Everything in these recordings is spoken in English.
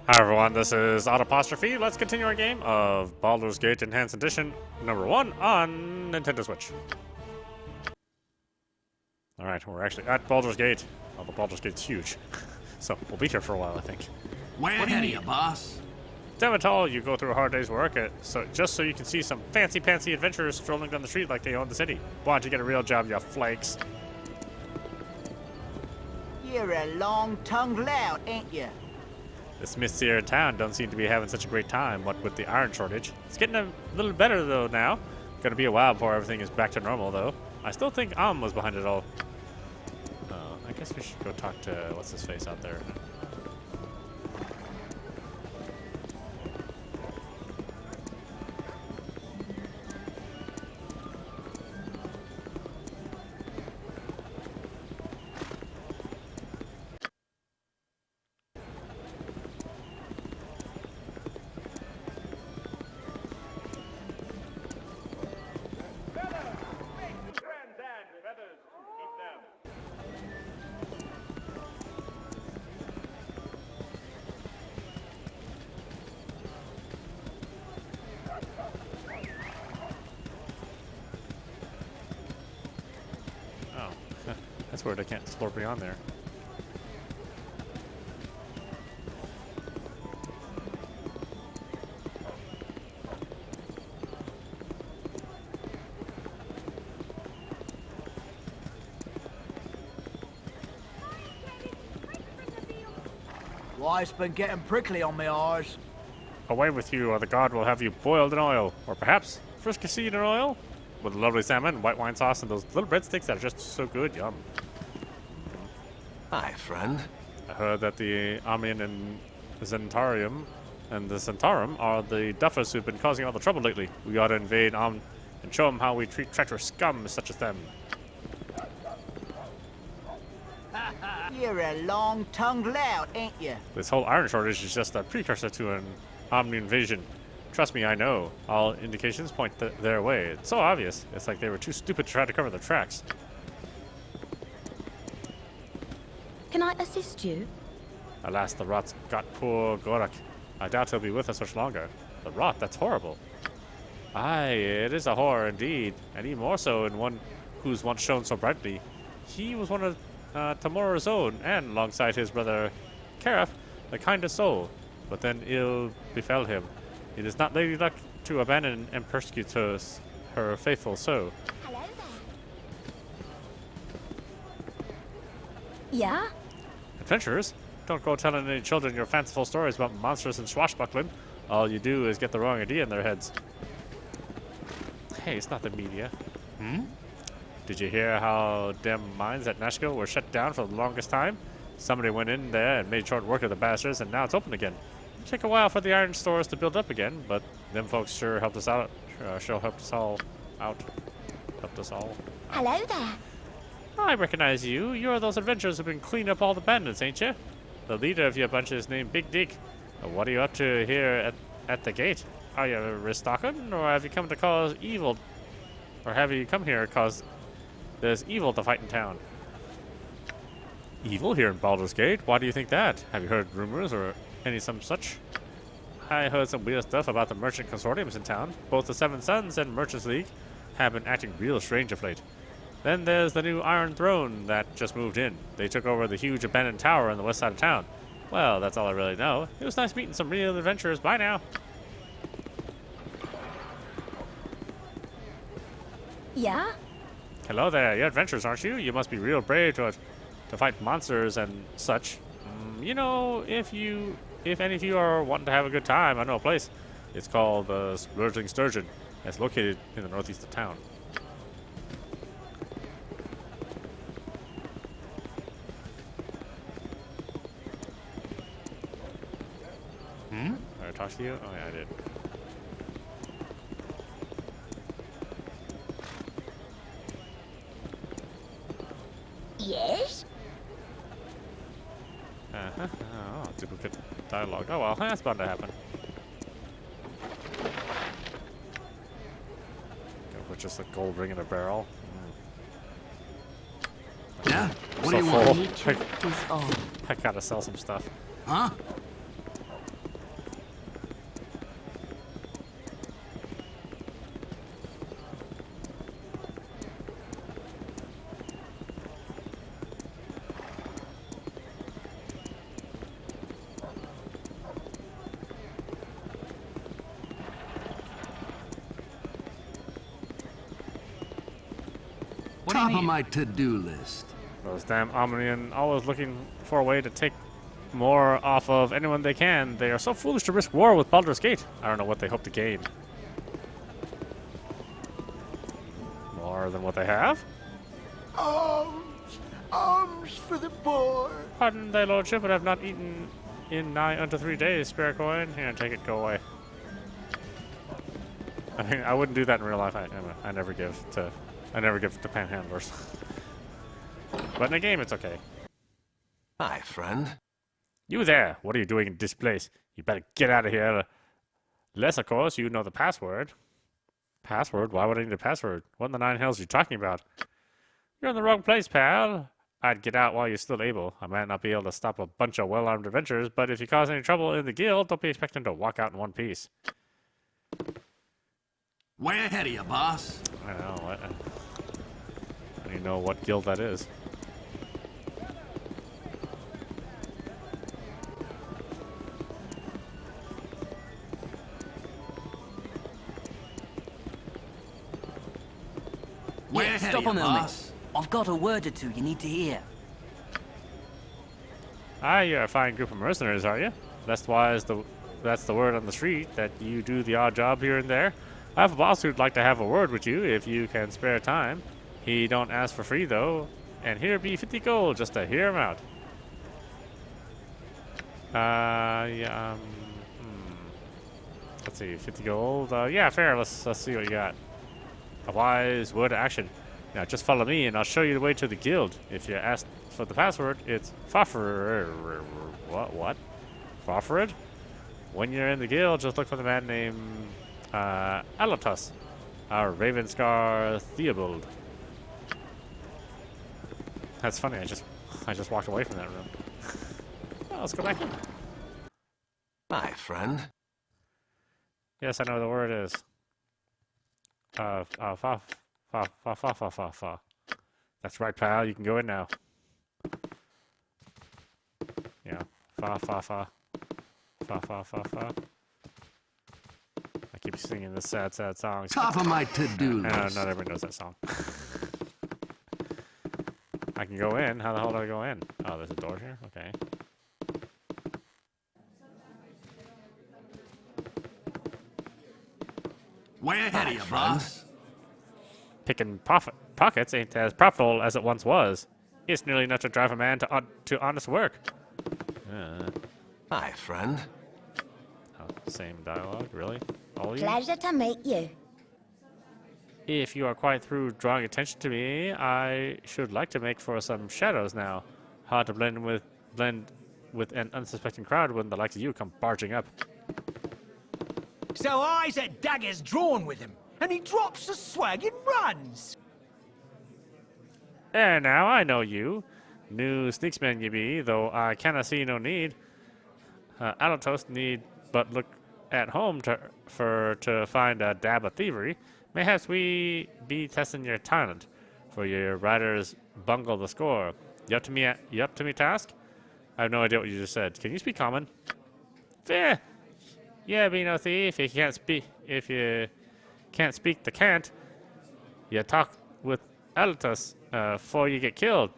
Hi everyone, this is audap. Let's continue our game of Baldur's Gate Enhanced Edition #1 on Nintendo Switch. Alright, we're actually at Baldur's Gate. Although Baldur's Gate's huge. So, we'll be here for a while, I think. Way ahead of you, boss. Damn it all, you go through a hard day's work just so you can see some fancy-pantsy adventurers strolling down the street like they own the city. Why don't you get a real job, you flakes? You're a long-tongued lout, ain't you? The smiths here in town don't seem to be having such a great time, what with the iron shortage. It's getting a little better, though, now. Gonna be a while before everything is back to normal, though. I still think was behind it all. I guess we should go talk to what's-his-face out there. That's weird, I can't explore beyond there. Life's been getting prickly on me eyes. Away with you, or the god will have you boiled in oil. Or perhaps fricasseed in oil? With lovely salmon, white wine sauce, and those little breadsticks that are just so good. Yum. Hi, friend. I heard that the Armian and Zentarium and the Centarum are the duffers who've been causing all the trouble lately. We ought to invade and show them how we treat treacherous scum such as them. You're a long-tongued lout, ain't you? This whole iron shortage is just a precursor to an Omni invasion. Trust me, I know. All indications point their way. It's so obvious. It's like they were too stupid to try to cover their tracks. Can I assist you? Alas, the rot's got poor Gorak. I doubt he'll be with us much longer. The rot? That's horrible. Aye, it is a horror indeed, and even more so in one who's once shone so brightly. He was one of Tamura's own, and alongside his brother Karaf, the kindest soul. But then ill befell him. It is not lady luck to abandon and persecute her faithful so. Hello there. Yeah? Adventurers? Don't go telling any children your fanciful stories about monsters and swashbuckling. All you do is get the wrong idea in their heads. Hey, it's not the media. Did you hear how them mines at Nashville were shut down for the longest time? Somebody went in there and made short work of the bastards, and now it's open again. It'll take a while for the iron stores to build up again, but them folks sure helped us out. Sure helped us all out. Helped us all out. Hello there. I recognize you. You're those adventurers who've been cleaning up all the bandits, ain't you? The leader of your bunch is named Big Dick. What are you up to here at the gate? Are you restocking, or have you come to cause evil? Or have you come here because there's evil to fight in town? Evil here in Baldur's Gate? Why do you think that? Have you heard rumors or some such? I heard some weird stuff about the merchant consortiums in town. Both the Seven Sons and Merchants League have been acting real strange of late. Then there's the new Iron Throne that just moved in. They took over the huge abandoned tower on the west side of town. Well, that's all I really know. It was nice meeting some real adventurers. Bye now. Yeah? Hello there. You're adventurers, aren't you? You must be real brave to fight monsters and such. You know, if any of you are wanting to have a good time, I know a place. It's called the Splurging Sturgeon. It's located in the northeast of town. Did I talk to you? Oh yeah, I did. Yes? Oh, duplicate dialogue. Oh well, that's bound to happen. Go put just a gold ring in a barrel. Yeah? What So do you full. want? Nature is all. I gotta sell some stuff. Huh? Top of my to-do list. Those damn Omnian always looking for a way to take more off of anyone they can. They are so foolish to risk war with Baldur's Gate. I don't know what they hope to gain. More than what they have? Arms for the boar. Pardon thy lordship, but I've not eaten in nigh unto 3 days. Spare coin. Here, take it, go away. I mean, I wouldn't do that in real life. I never give to panhandlers. But in a game, it's okay. Hi, friend. You there! What are you doing in this place? You better get out of here. Unless, of course, you know the password. Password? Why would I need a password? What in the 9 hells are you talking about? You're in the wrong place, pal. I'd get out while you're still able. I might not be able to stop a bunch of well-armed adventurers, but if you cause any trouble in the guild, don't be expecting to walk out in one piece. Way ahead of you, boss. I don't know what. I don't even know what guild that is. Way Yeah, ahead stop of a you, moment. boss. I've got a word or two you need to hear. Ah, you're a fine group of mercenaries, are you? That's the word on the street, that you do the odd job here and there. I have a boss who'd like to have a word with you, if you can spare time. He don't ask for free, though. And here be 50 gold, just to hear him out. Yeah, Let's see, 50 gold. Yeah, fair. Let's see what you got. A wise word of action. Now, just follow me, and I'll show you the way to the guild. If you ask for the password, it's Fafrid. What? Fafrid? When you're in the guild, just look for the man named Alatus, our Ravenscar Theobald. That's funny. I just walked away from that room. Well, let's go back in. Hi, friend. Yes, I know the word is. Fa. That's right, pal. You can go in now. Yeah. Fa. I keep singing this sad song. Top of my to-do I know, list. not everyone knows that song. I can go in. How the hell do I go in? Oh, there's a door here? Okay. Way ahead of you, boss. Picking pockets ain't as profitable as it once was. It's nearly enough to drive a man to honest work. Hi, friend. Oh, same dialogue, really? All of you? Pleasure to meet you. If you are quite through drawing attention to me, I should like to make for some shadows now. Hard to blend with an unsuspecting crowd when the likes of you come barging up. So Isaac daggers drawn with him, and he drops the swag and runs. There now, I know you. New sneaksman you be, though I cannot see no need. Alatos need but look at home to find a dab of thievery. Mayhaps we be testing your talent, for your riders bungle the score. You up to me task? I have no idea what you just said. Can you speak common? Fair. Yeah, be no thief. If you can't speak the cant, you talk with Alatus before you get killed.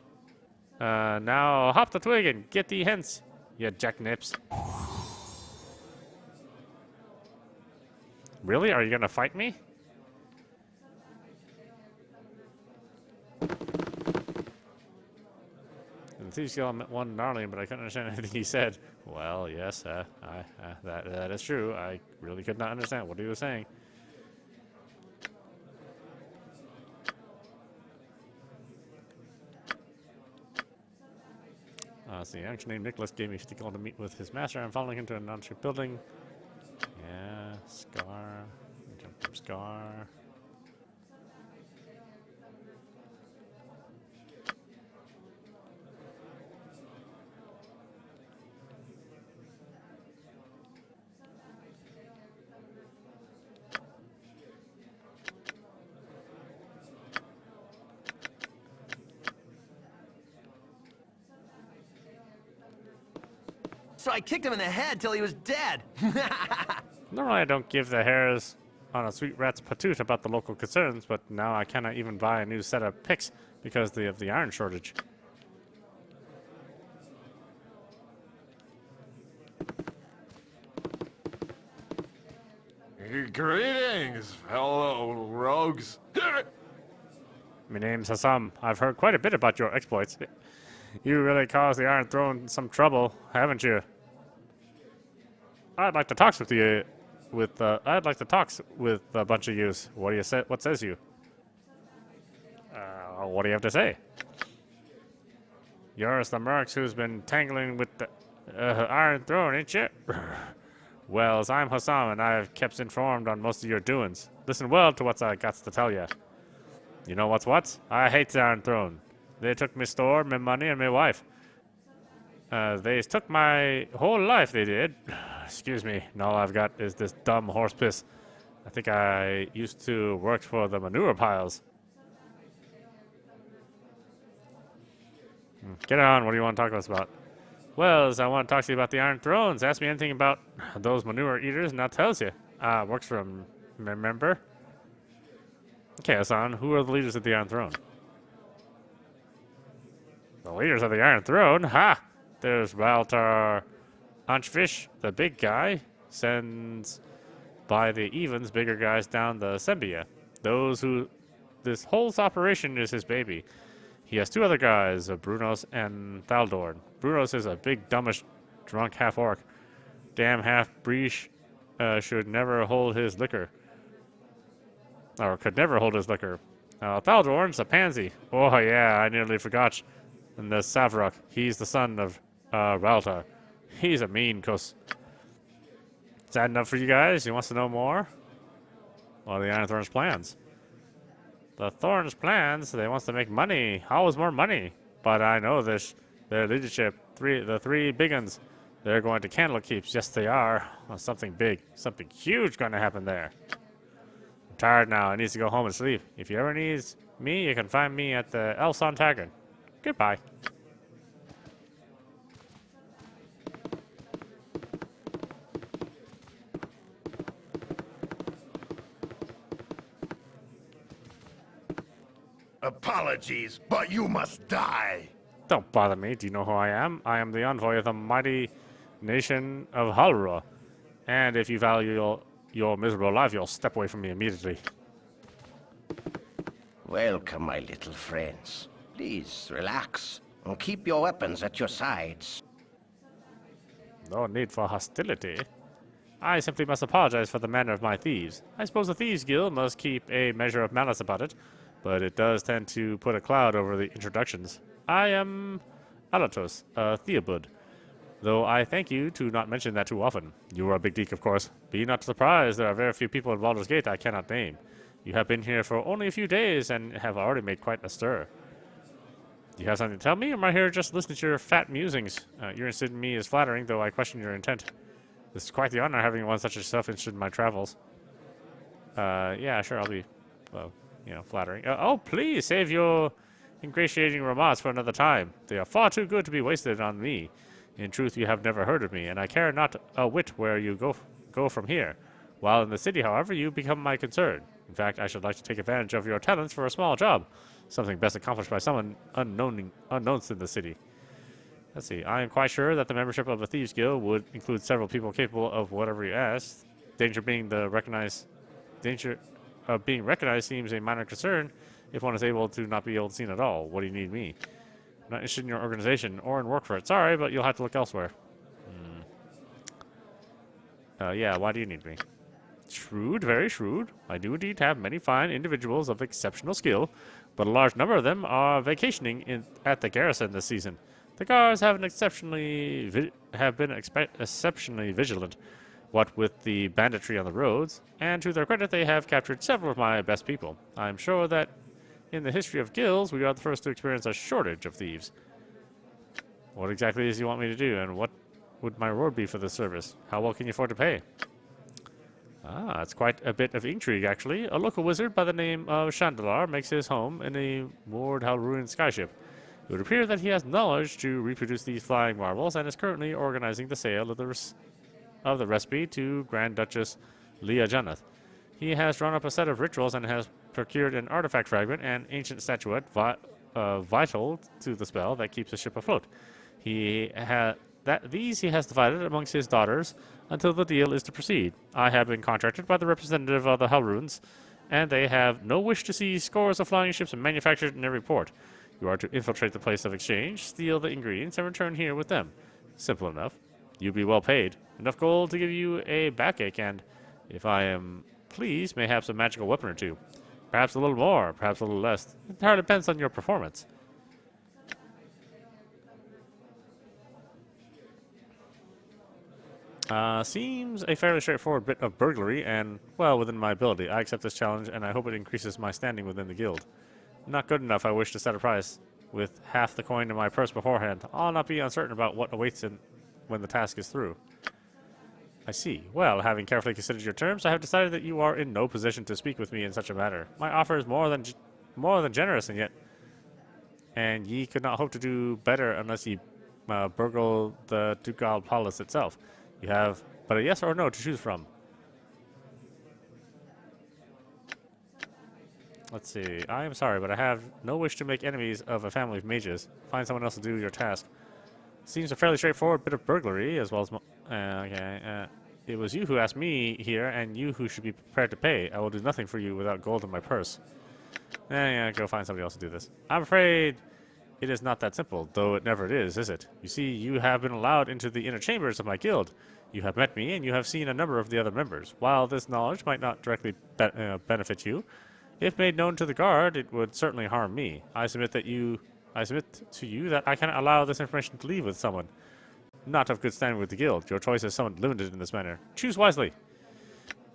Now hop the twig and get thee hence, you jacknips. Really? Are you gonna fight me? And the thief skill one gnarly, but I couldn't understand anything he said. Well, yes, that is true. I really could not understand what he was saying. The young named Nicholas gave me 50 gold to meet with his master. I'm following him to a nondescript building. Yeah, Scar. Jump from Scar. So I kicked him in the head till he was dead. Normally I don't give the hairs on a sweet rat's patoot about the local concerns, but now I cannot even buy a new set of picks because of the iron shortage. Greetings, fellow rogues. My name's Hassam. I've heard quite a bit about your exploits. You really caused the Iron Throne some trouble, haven't you? I'd like to talk with you. I'd like to talk with a bunch of yous. What do you say? What says you? What do you have to say? You're the mercs who's been tangling with the Iron Throne, ain't you? Well, as I'm Hassam, and I've kept informed on most of your doings. Listen well to what I got to tell you. You know what's what? I hate the Iron Throne. They took my store, my money, and my wife. They took my whole life, they did. Excuse me, and all I've got is this dumb horse piss. I think I used to work for the manure piles. Get on, what do you want to talk to us about? Well, I want to talk to you about the Iron Thrones. Ask me anything about those manure eaters, and that tells you. Works for them, remember? Okay, Hassan, who are the leaders of the Iron Throne? The leaders of the Iron Throne? Ha! There's Baldur Anchfish, the big guy, sends by the Evens bigger guys down the Sembia. This whole operation is his baby. He has two other guys, Brunos and Thaldorn. Brunos is a big, dumbish, drunk half-orc. Damn half-breesh should never hold his liquor. Or could never hold his liquor. Thaldorn's a pansy. Oh yeah, I nearly forgot. And the Savrok, he's the son of Raltar. He's a mean cuss. Is that enough for you guys? You wants to know more? What are the Iron Thorn's plans? The Thorn's plans, they wants to make money. Always more money. But I know this. Their leadership, the three big uns, they're going to Candlekeeps. Yes, they are. Well, something big, something huge going to happen there. I'm tired now. I need to go home and sleep. If you ever need me, you can find me at the Elson Tavern. Goodbye. Apologies, but you must die. Don't bother me. Do you know who I am? I am the envoy of the mighty nation of Halra. And if you value your miserable life, you'll step away from me immediately. Welcome, my little friends. Please, relax, and keep your weapons at your sides. No need for hostility. I simply must apologize for the manner of my thieves. I suppose the Thieves Guild must keep a measure of malice about it, but it does tend to put a cloud over the introductions. I am Alatos, Theobud, though I thank you to not mention that too often. You are a big geek, of course. Be not surprised, there are very few people in Baldur's Gate I cannot name. You have been here for only a few days and have already made quite a stir. Do you have something to tell me, or am I here just listening to your fat musings? Your interest in me is flattering, though I question your intent. This is quite the honor having one such as yourself interested in my travels. Yeah, sure, I'll be, well, you know, flattering. Oh, please save your ingratiating remarks for another time. They are far too good to be wasted on me. In truth, you have never heard of me, and I care not a whit where you go from here. While in the city, however, you become my concern. In fact, I should like to take advantage of your talents for a small job. Something best accomplished by someone unknowns in the city. Let's see. I am quite sure that the membership of a Thieves Guild would include several people capable of whatever you ask. Danger of being recognized seems a minor concern if one is able to not be able to seen at all. What do you need me? I'm not interested in your organization or in work for it. Sorry, but you'll have to look elsewhere. Yeah, why do you need me? Shrewd, very shrewd. I do indeed have many fine individuals of exceptional skill, but a large number of them are vacationing at the garrison this season. The guards have been exceptionally vigilant, what with the banditry on the roads, and to their credit they have captured several of my best people. I am sure that in the history of guilds, we are the first to experience a shortage of thieves. What exactly is you want me to do, and what would my reward be for this service? How well can you afford to pay? Ah, it's quite a bit of intrigue, actually. A local wizard by the name of Chandalar makes his home in a moored Halruin skyship. It would appear that he has knowledge to reproduce these flying marvels and is currently organizing the sale of the recipe to Grand Duchess Leah Janath. He has drawn up a set of rituals and has procured an artifact fragment and ancient statuette vital to the spell that keeps the ship afloat. These he has divided amongst his daughters until the deal is to proceed. I have been contracted by the representative of the Hellrunes, and they have no wish to see scores of flying ships manufactured in every port. You are to infiltrate the place of exchange, steal the ingredients, and return here with them. Simple enough. You'll be well paid. Enough gold to give you a backache, and, if I am pleased, mayhaps a magical weapon or two. Perhaps a little more, perhaps a little less. It entirely depends on your performance. Seems a fairly straightforward bit of burglary and, well, within my ability. I accept this challenge, and I hope it increases my standing within the guild. Not good enough, I wish to set a price. With half the coin in my purse beforehand, I'll not be uncertain about what awaits when the task is through. I see. Well, having carefully considered your terms, I have decided that you are in no position to speak with me in such a matter. My offer is more than generous, and ye could not hope to do better unless ye burgle the ducal palace itself. You have but a yes or no to choose from. Let's see. I am sorry, but I have no wish to make enemies of a family of mages. Find someone else to do your task. Seems a fairly straightforward bit of burglary, as well as... it was you who asked me here, and you who should be prepared to pay. I will do nothing for you without gold in my purse. Yeah, go find somebody else to do this. I'm afraid it is not that simple, though it never is it? You see, you have been allowed into the inner chambers of my guild. You have met me, and you have seen a number of the other members. While this knowledge might not directly benefit you, if made known to the guard, it would certainly harm me. I submit to you that I cannot allow this information to leave with someone not of good standing with the guild. Your choice is somewhat limited in this manner. Choose wisely.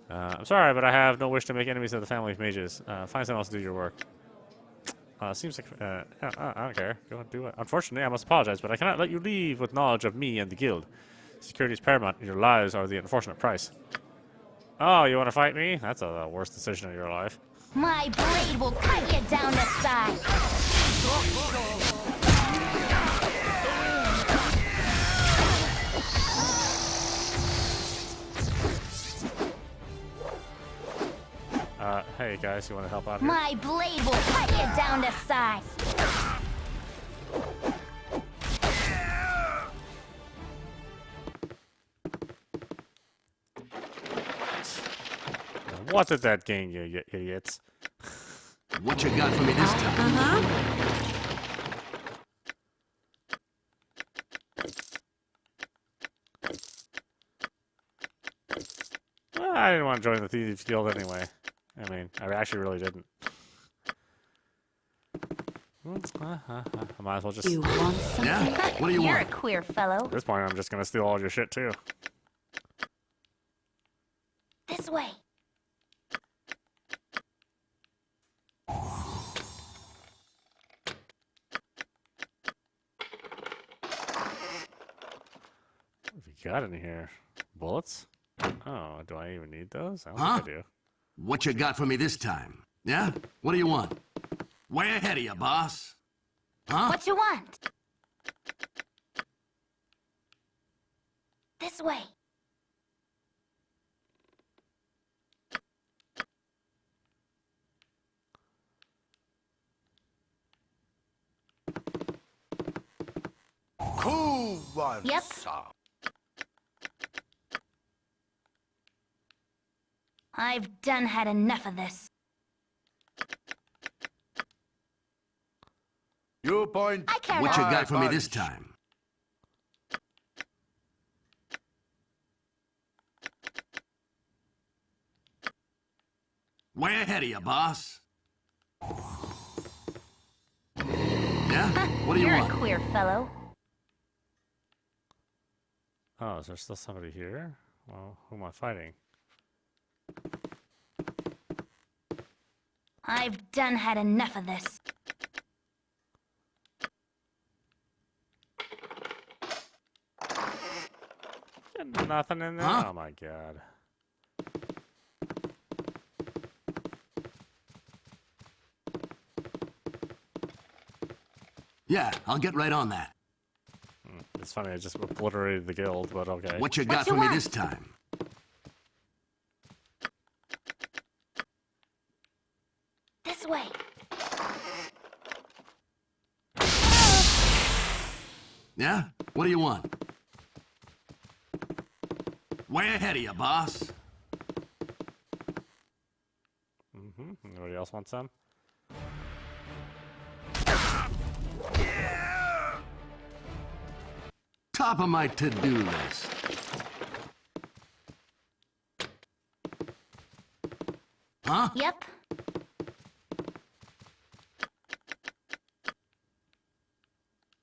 I'm sorry, but I have no wish to make enemies of the family of mages. Find someone else to do your work. Seems like... I don't care. Go and do it. Unfortunately, I must apologize, but I cannot let you leave with knowledge of me and the guild. Security is paramount, and your lives are the unfortunate price. Oh, you want to fight me? That's the worst decision of your life. My blade will cut you down to size. Hey guys, you want to help out here? My blade will cut you down to size. What did that gain you idiots? What you got for me this time? Well, I didn't want to join the Thieves Guild anyway. I mean, I actually really didn't. I might as well just... You want something? Yeah? What do you You're want? a queer fellow. At this point, I'm just gonna steal all your shit, too. This way. What have you got in here? Bullets? Oh, do I even need those? I don't Huh? think I do. What you got for me this time? Yeah? What do you want? Way ahead of you, boss. Huh? What you want? This way. Who wants Yep. some? I've done had enough of this. You point. I care What you not. got for me this time? Way ahead of you, boss. Yeah? What do you You're want? a queer fellow. Oh, is there still somebody here? Well, who am I fighting? I've done had enough of this. Nothing in there? Huh? Oh my god. Yeah, I'll get right on that. It's funny, I just obliterated the guild, but okay. What you got you for me want? this time? This way. Yeah? What do you want? Way ahead of you, boss. Anybody else want some? Top of my to-do list. Huh? Yep.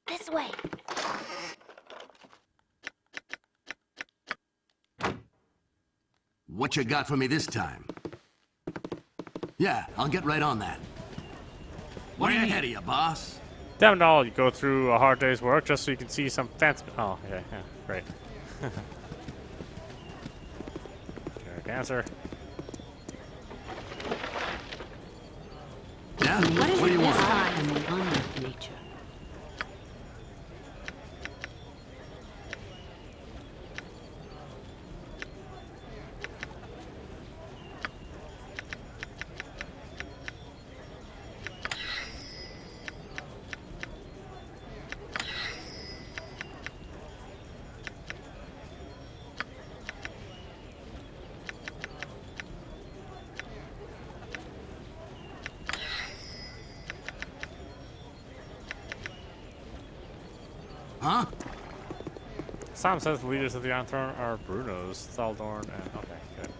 This way. What you got for me this time? Yeah, I'll get right on that. Way ahead of you, boss. Damn it all, you go through a hard day's work just so you can see some fancy... Oh, yeah, great. Cancer. Yeah? What do you want? Nature. Huh? Sam says the leaders of the Iron Throne are Bruno's, Thaldorn, and... Okay, good.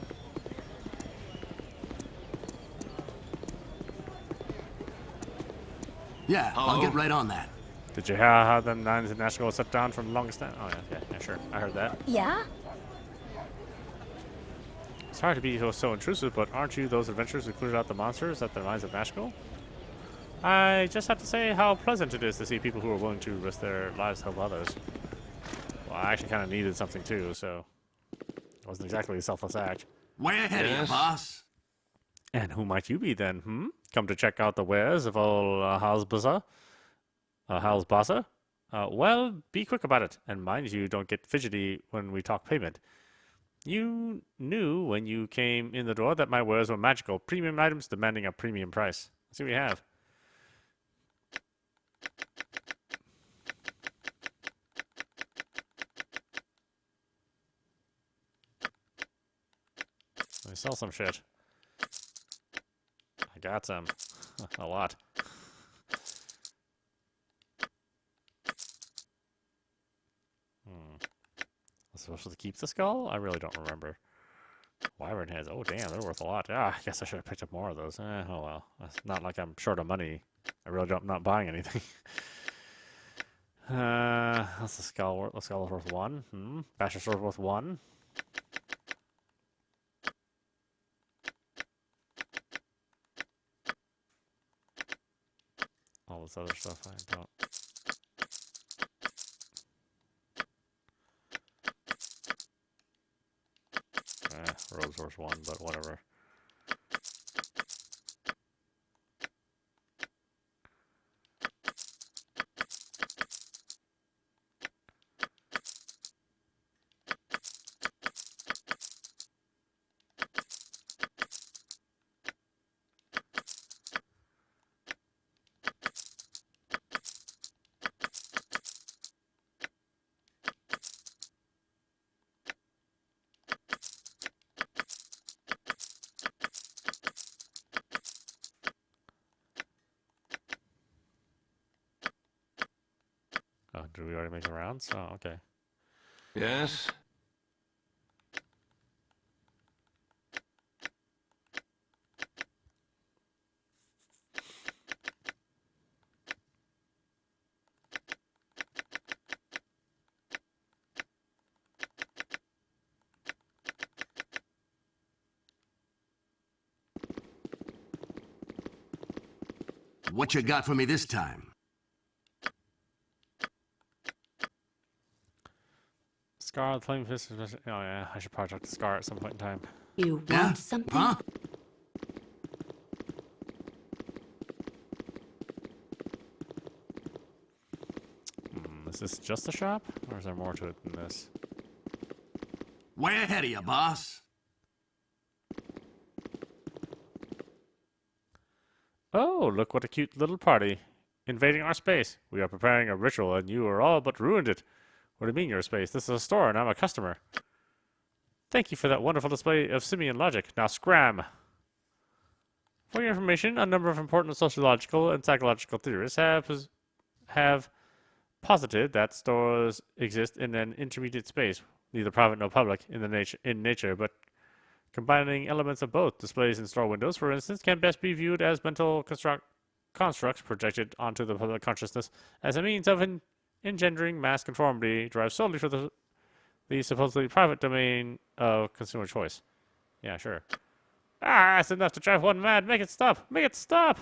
Yeah, I'll get right on that. Did you hear how the Nines and Nashville set down from the longest time? Oh, yeah, sure. I heard that. Yeah? Sorry to be so intrusive, but aren't you those adventurers who cleared out the monsters at the Mines of Nashville? I just have to say how pleasant it is to see people who are willing to risk their lives to help others. Well, I actually kind of needed something too, so it wasn't exactly a selfless act. Way ahead of you, boss. And who might you be then, Come to check out the wares of old Halsbassa? Well, be quick about it, and mind you don't get fidgety when we talk payment. You knew when you came in the door that my wares were magical, premium items demanding a premium price. Let's see what we have. Let me sell some shit. I got some. A lot. Was I supposed to keep the skull? I really don't remember. Wyvern heads. Oh, damn, they're worth a lot. Ah, I guess I should have picked up more of those. Oh, well. It's not like I'm short of money. I really don't. I'm not buying anything. That's the skull worth. The skull is worth 1. Basher sword worth 1. All this other stuff I don't. Rogue's worth 1, but whatever. Oh, did we already make the rounds? Oh, okay. Yes? What you got for me this time? Scar, the flame fist. Oh yeah, I should probably talk to Scar at some point in time. You Yeah? want something? Huh? Is this just a shop, or is there more to it than this? Way ahead of you, boss. Oh, look what a cute little party. Invading our space. We are preparing a ritual and you are all but ruined it. What do you mean your space? This is a store and I'm a customer. Thank you for that wonderful display of simian logic. Now scram! For your information, a number of important sociological and psychological theorists have posited that stores exist in an intermediate space, neither private nor public in nature, but combining elements of both. Displays in store windows, for instance, can best be viewed as mental constructs projected onto the public consciousness as a means of engendering mass conformity derived solely from the supposedly private domain of consumer choice. Yeah, sure. Ah, that's enough to drive one mad. Make it stop. Make it stop.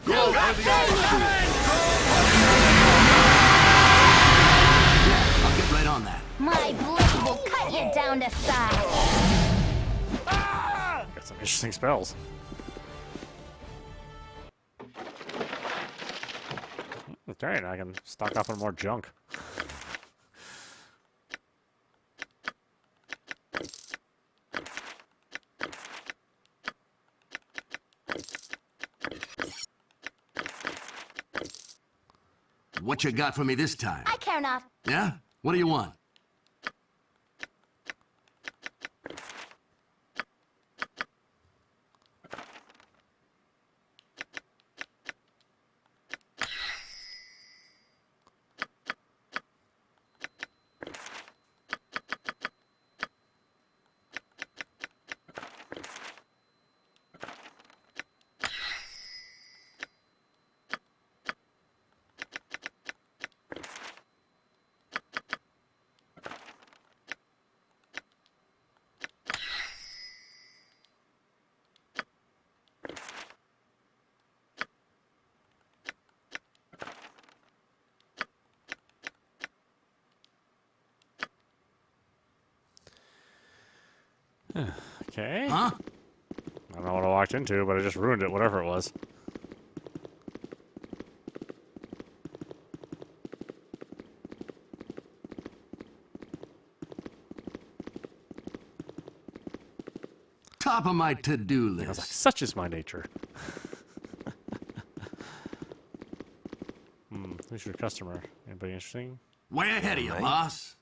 I'll get right on that. My blade will cut you down to size. Got some interesting spells. Okay, now I can stock up on more junk. What you got for me this time? I care not. Yeah? What do you want? Okay. Huh? I don't know what I walked into, but I just ruined it, whatever it was. Top of my to-do I was like, list. such is my nature. Who's your customer? Anybody interesting? Way ahead of you, boss.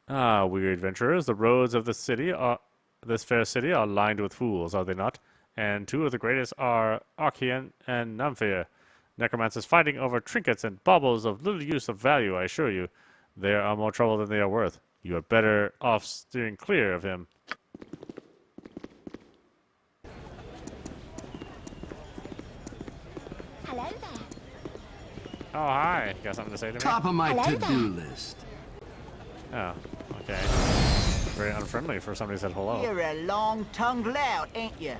Ah, weird adventurers. The roads of this fair city are lined with fools, are they not? And two of the greatest are Archean and Namphir. Necromancers fighting over trinkets and baubles of little use of value, I assure you. They are more trouble than they are worth. You are better off steering clear of him. Hello there. Oh, hi. You got something to say to me? Top of my Hello to-do list. Oh, okay. Very unfriendly for somebody who said hello. You're a long-tongued lout, ain't you?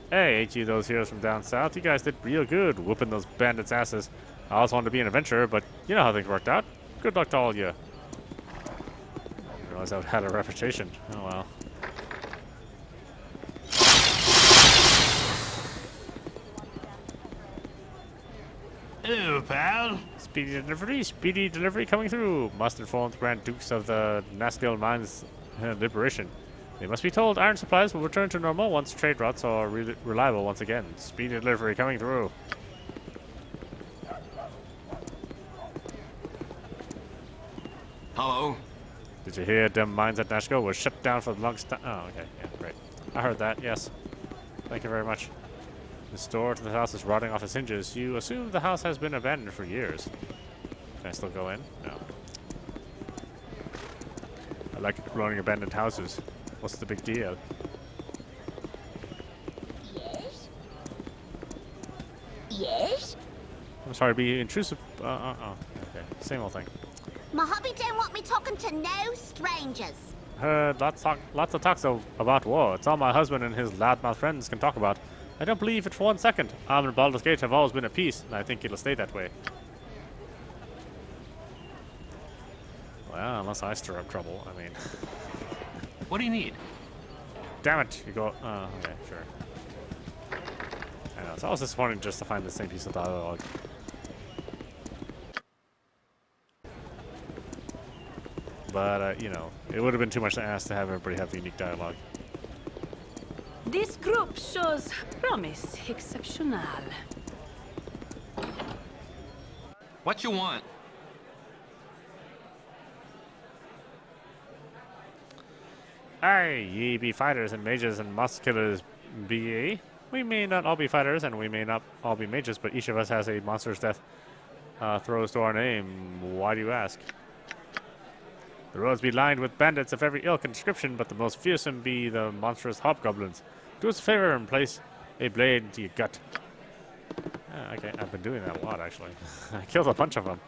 Hey, ain't you those heroes from down south? You guys did real good whooping those bandits' asses. I always wanted to be an adventurer, but you know how things worked out. Good luck to all of you. I realized I had a reputation. Oh well. Hello, pal. Speedy delivery coming through. Must inform the Grand Dukes of the Nazgul Mines liberation. They must be told iron supplies will return to normal once trade routes are reliable once again. Speedy delivery coming through. Hello? Did you hear them mines at Nazgul were shut down for the longest time? Oh, okay. Yeah, great. I heard that, yes. Thank you very much. The door to the house is rotting off its hinges. You assume the house has been abandoned for years. Can I still go in? No. I like running abandoned houses. What's the big deal? Yes? Yes? I'm sorry to be intrusive. Okay. Same old thing. My hubby don't want me talking to no strangers. Heard lots of talks about war. It's all my husband and his loudmouth friends can talk about. I don't believe it for 1 second. Arm and Baldur's Gate have always been at peace, and I think it'll stay that way. Well, unless I stir up trouble, I mean... What do you need? Damn it! You go... Oh, okay, sure. I know, it's always disappointing just to find the same piece of dialogue. But, you know, it would have been too much to ask to have everybody have unique dialogue. This group shows promise exceptional. What you want? Aye, ye be fighters and mages and monster killers be ye. We may not all be fighters and we may not all be mages, but each of us has a monster's death throws to our name. Why do you ask? The roads be lined with bandits of every ilk and description, but the most fearsome be the monstrous hobgoblins. Do us a favor and place a blade into your gut. Okay, I've been doing that a lot, actually. I killed a bunch of them.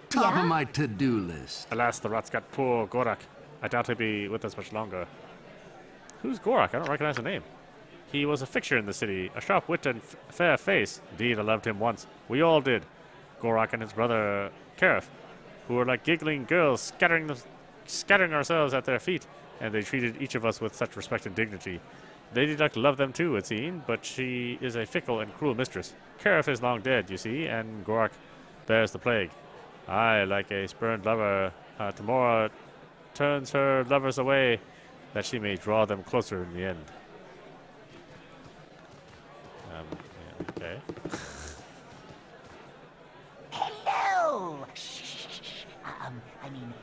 Top of my to-do list. Alas, the rats got poor Gorak. I doubt he'll be with us much longer. Who's Gorak? I don't recognize the name. He was a fixture in the city, a sharp wit and fair face. Indeed, I loved him once. We all did. Gorak and his brother, Kareth, who were like giggling girls scattering ourselves at their feet, and they treated each of us with such respect and dignity. Lady Luck loved them too, it seemed, but she is a fickle and cruel mistress. Kareth is long dead, you see, and Gorak bears the plague. I, like a spurned lover, Tamora turns her lovers away, that she may draw them closer in the end. Yeah, okay. Hello! Shh. I mean...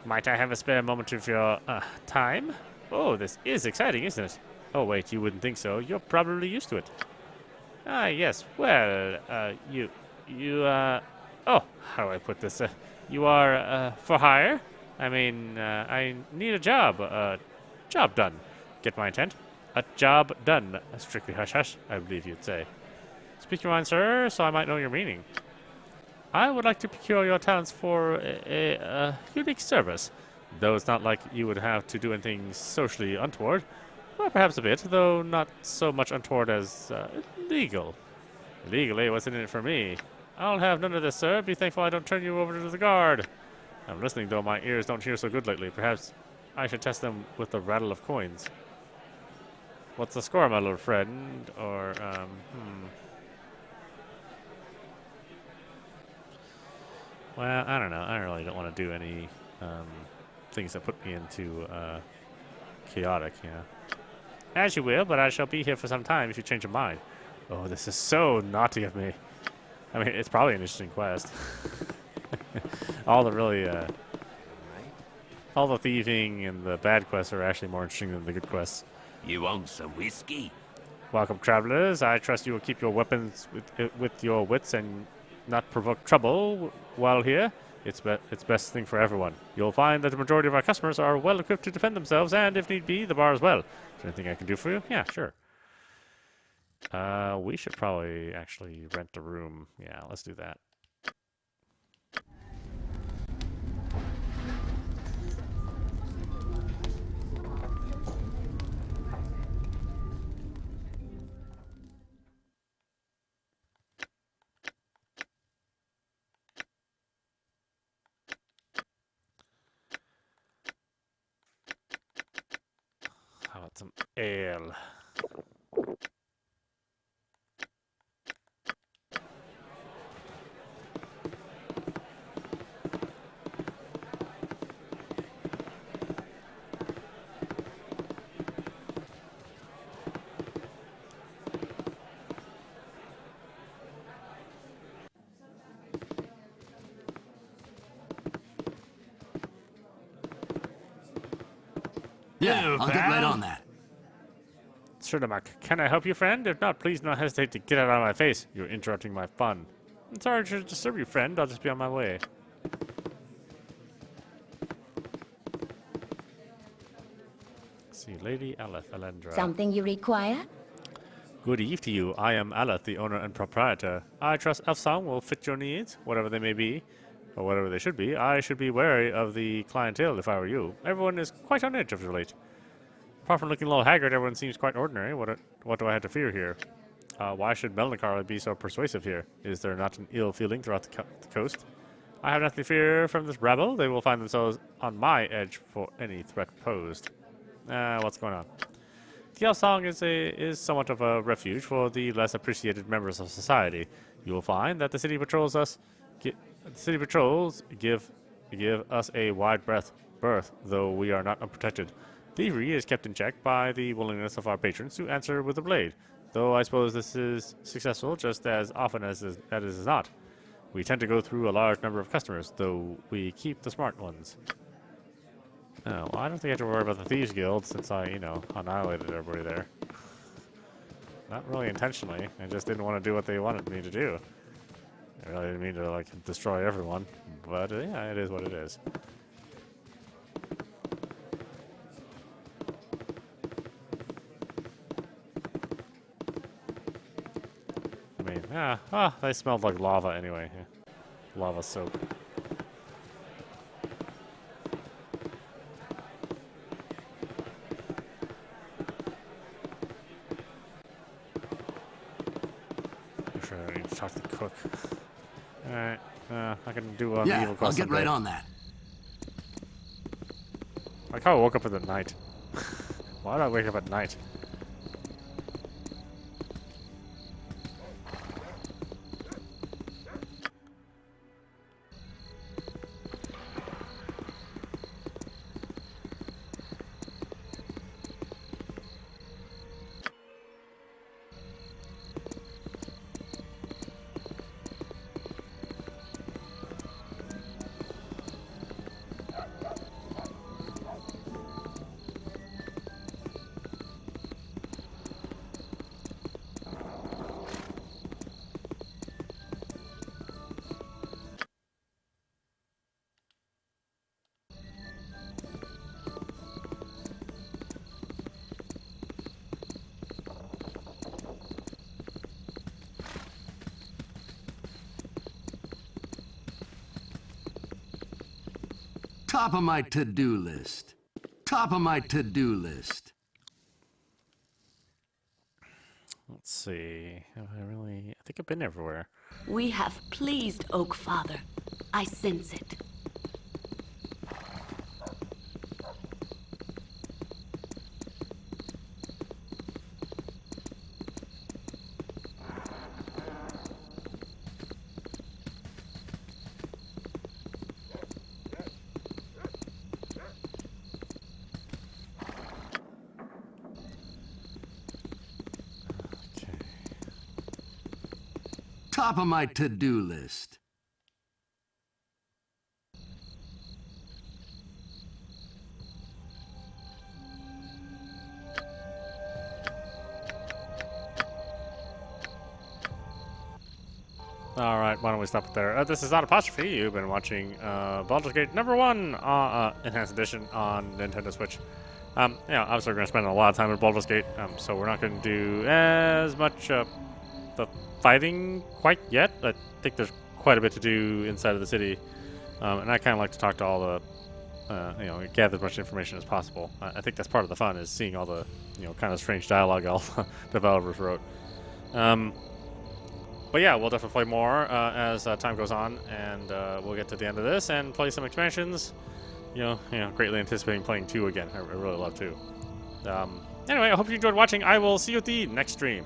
Might I have a spare moment of your, time? Oh, this is exciting, isn't it? Oh, wait, you wouldn't think so. You're probably used to it. Ah, yes. Well, oh, how do I put this? You are, for hire? I mean, I need a job. Job done. Get my intent? A job done. Strictly hush-hush, I believe you'd say. Speak your mind, sir, so I might know your meaning. I would like to procure your talents for a unique service, though it's not like you would have to do anything socially untoward. Well, perhaps a bit, though not so much untoward as legal. Legally, what's in it for me? I'll have none of this, sir. Be thankful I don't turn you over to the guard. I'm listening, though my ears don't hear so good lately. Perhaps I should test them with the rattle of coins. What's the score, my little friend? Or, Well, I don't know. I really don't want to do any things that put me into chaotic, you know. As you will, but I shall be here for some time if you change your mind. Oh, this is so naughty of me. I mean, it's probably an interesting quest. All the really, all the thieving and the bad quests are actually more interesting than the good quests. You want some whiskey? Welcome, travelers. I trust you will keep your weapons with your wits and not provoke trouble while here. It's best thing for everyone. You'll find that the majority of our customers are well equipped to defend themselves, and if need be, the bar as well. Is there anything I can do for you? Yeah, sure. We should probably actually rent a room. Yeah, let's do that. How about some ale? Yeah, I'll get right on that. Sure, Mark. Can I help you, friend? If not, please do not hesitate to get out of my face. You're interrupting my fun. I'm sorry to disturb you, friend. I'll just be on my way. Let's see, Lady Aleth Alendra. Something you require? Good eve to you. I am Aleth, the owner and proprietor. I trust Elfsong will fit your needs, whatever they may be, or whatever they should be. I should be wary of the clientele if I were you. Everyone is quite on edge of late. Apart from looking a little haggard, everyone seems quite ordinary. What do I have to fear here? Why should Melnikar be so persuasive here? Is there not an ill feeling throughout the coast? I have nothing to fear from this rabble. They will find themselves on my edge for any threat posed. What's going on? The Elfsong is somewhat of a refuge for the less appreciated members of society. You will find that the city patrols give give us a wide berth, though we are not unprotected. Thievery is kept in check by the willingness of our patrons to answer with a blade, though I suppose this is successful just as often as it is not. We tend to go through a large number of customers, though we keep the smart ones. Oh, well, I don't think I have to worry about the Thieves Guild since I, annihilated everybody there. Not really intentionally. I just didn't want to do what they wanted me to do. I really didn't mean to, like, destroy everyone. But, yeah, it is what it is. I mean, they smelled like lava anyway. Yeah. Lava soap. I need to talk to the cook. Alright, I can do evil Yeah, quest I'll get someday. right on that. Like how I woke up in the night. Why did I wake up at night? Top of my to-do list. Top of my to-do list. Let's see. I think I've been everywhere. We have pleased Oak Father. I sense it. Top of my to-do list. All right, why don't we stop it there? This is Audap. You've been watching Baldur's Gate #1 Enhanced Edition on Nintendo Switch. Obviously we're going to spend a lot of time with Baldur's Gate, so we're not going to do as much the fighting quite yet. I think there's quite a bit to do inside of the city, and I kind of like to talk to all the, gather as much information as possible. I think that's part of the fun, is seeing all the, kind of strange dialogue all the developers wrote. But yeah, we'll definitely play more as time goes on, and we'll get to the end of this and play some expansions. Greatly anticipating playing 2 again. I really love 2. Anyway, I hope you enjoyed watching. I will see you at the next stream.